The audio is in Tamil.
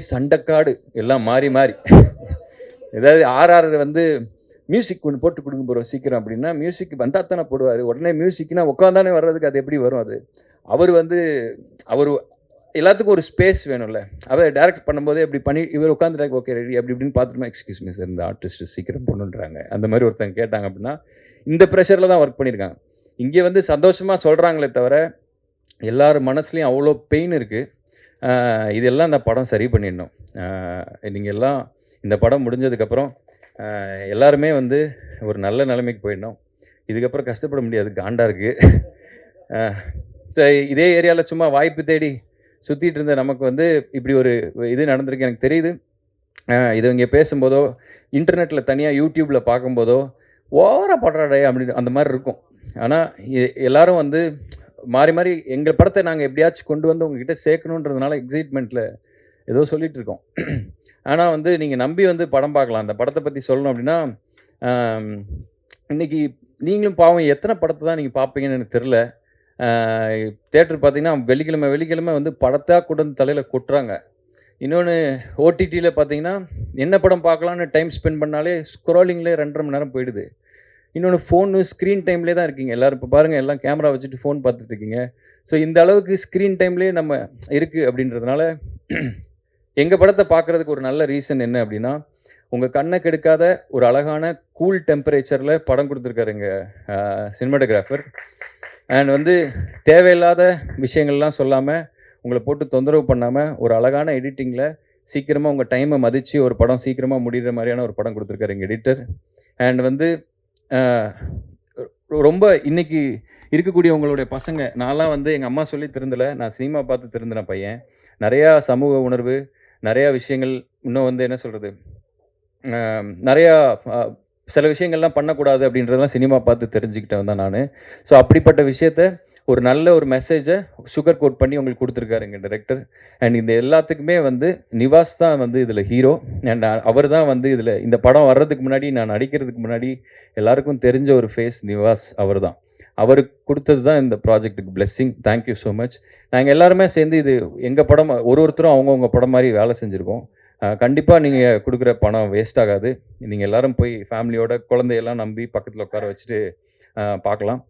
சண்டைக்காடு எல்லாம் மாறி மாறி ஏதாவது ஆர்ஆர் வந்து மியூசிக் ஒன்று போட்டு கொடுங்க போகிறோம் சீக்கிரம் அப்படின்னா மியூசிக் வந்தால் தானே போடுவார். உடனே மியூசிக்னா உட்காந்தானே வர்றதுக்கு அது எப்படி வரும்? அது அவர் வந்து அவர் எல்லாத்துக்கும் ஒரு ஸ்பேஸ் வேணும்ல. அவர் டைரக்ட் பண்ணும்போதே இப்படி பண்ணி இவர் உட்காந்துட்டாங்க ஓகே ரெடி அப்படி இப்படின்னு பார்த்துட்டுமா எக்ஸ்கியூஸ் மீ சார் இந்த ஆர்டிஸ்ட் சீக்கிரம் பண்ணுன்றாங்க. அந்த மாதிரி ஒருத்தங்க கேட்டாங்க அப்படின்னா இந்த ப்ரெஷரில் தான் ஒர்க் பண்ணியிருக்காங்க. இங்கே வந்து சந்தோஷமாக சொல்கிறாங்களே தவிர எல்லார் மனசுலையும் அவ்வளோ பெயின் இருக்குது. இதெல்லாம் இந்த படம் சரி பண்ணிடணும். நீங்கள் எல்லாம் இந்த படம் முடிஞ்சதுக்கப்புறம் எல்லாருமே வந்து ஒரு நல்ல நிலைமைக்கு போயிடணும். இதுக்கப்புறம் கஷ்டப்பட முடியாது, காண்டாக இருக்குது. இதே ஏரியாவில் சும்மா வாய்ப்பு தேடி சுற்றிட்டு இருந்த நமக்கு வந்து இப்படி ஒரு இது நடந்திருக்கு எனக்கு தெரியுது. இது இங்கே பேசும்போதோ இன்டர்நெட்டில் தனியாக யூடியூப்பில் பார்க்கும்போதோ ஓவராக படுறாடே அப்படின்னு அந்த மாதிரி இருக்கும். ஆனால் எல்லோரும் வந்து மாறி மாறி எங்கள் படத்தை நாங்கள் எப்படியாச்சும் கொண்டு வந்து உங்ககிட்ட சேர்க்கணுன்றதுனால எக்ஸைட்மெண்ட்டில் ஏதோ சொல்லிகிட்டு இருக்கோம். ஆனால் வந்து நீங்கள் நம்பி வந்து படம் பார்க்கலாம். அந்த படத்தை பற்றி சொல்லணும் அப்படின்னா இன்றைக்கி நீங்களும் பாவம் எத்தனை படத்தை தான் நீங்கள் பார்ப்பீங்கன்னு எனக்கு தெரில. தேட்டர் பார்த்தீங்கன்னா வெள்ளிக்கிழமை வந்து படத்தாக கூட தலையில் கொட்டுறாங்க. இன்னொன்று ஓடிடியில் பார்த்தீங்கன்னா என்ன படம் பார்க்கலான்னு டைம் ஸ்பெண்ட் பண்ணாலே ஸ்க்ரோலிங்லேயே 2.5 மணி நேரம் போயிடுது. இன்னொன்று ஃபோனு ஸ்க்ரீன் டைம்லேயே தான் இருக்கீங்க எல்லோரும். இப்போ பாருங்கள் எல்லாம் கேமரா வச்சுட்டு ஃபோன் பார்த்துட்ருக்கீங்க. ஸோ இந்த அளவுக்கு ஸ்க்ரீன் டைம்லேயே நம்ம இருக்குது அப்படின்றதுனால எங்கள் படத்தை பார்க்குறதுக்கு ஒரு நல்ல ரீசன் என்ன அப்படின்னா உங்கள் கண்ணை கெடுக்காத ஒரு அழகான கூல் டெம்பரேச்சரில் படம் கொடுத்துருக்காரு எங்கள் சினிமாட்டோகிராஃபர். அண்ட் வந்து தேவையில்லாத விஷயங்கள்லாம் சொல்லாமல் உங்களை போட்டு தொந்தரவு பண்ணாமல் ஒரு அழகான எடிட்டிங்கில் சீக்கிரமாக உங்கள் டைமை மதித்து ஒரு படம் சீக்கிரமாக முடிகிற மாதிரியான ஒரு படம் கொடுத்துருக்காரு எங்கள் எடிட்டர். அண்ட் வந்து ரொம்ப இன்றைக்கி இருக்கக்கூடிய உங்களுடைய பசங்க நான்லாம் வந்து எங்கள் அம்மா சொல்லி திருந்தலை, நான் சினிமா பார்த்து திருந்தின பையன். நிறையா சமூக உணர்வு நிறையா விஷயங்கள் இன்னும் வந்து என்ன சொல்கிறது நிறையா சில விஷயங்கள்லாம் பண்ணக்கூடாது அப்படின்றதெல்லாம் சினிமா பார்த்து தெரிஞ்சுக்கிட்டேன் தான் நான். ஸோ அப்படிப்பட்ட விஷயத்த ஒரு நல்ல ஒரு மெசேஜை சுகர் கோட் பண்ணி உங்களுக்கு கொடுத்துருக்காரு எங்கள் டைரக்டர். அண்ட் இந்த எல்லாத்துக்குமே வந்து நிவாஸ் தான் வந்து இதில் ஹீரோ. அண்ட் அவர் தான் வந்து இதில் இந்த படம் வர்றதுக்கு முன்னாடி நான் நடிக்கிறதுக்கு முன்னாடி எல்லாருக்கும் தெரிஞ்ச ஒரு ஃபேஸ் நிவாஸ் அவர் தான். அவருக்கு கொடுத்தது தான் இந்த ப்ராஜெக்ட்டுக்கு பிளெஸ்ஸிங். Thank you so much. நாங்கள் எல்லாருமே சேர்ந்து இது எங்கள் படம் ஒருத்தரும் அவங்கவுங்க படம் மாதிரி வேலை செஞ்சுருக்கோம். கண்டிப்பாக நீங்கள் கொடுக்குற பணம் வேஸ்ட் ஆகாது. நீங்கள் எல்லோரும் போய் ஃபேமிலியோட குழந்தையெல்லாம் நம்பி பக்கத்தில் உட்கார வச்சுட்டு பார்க்கலாம்.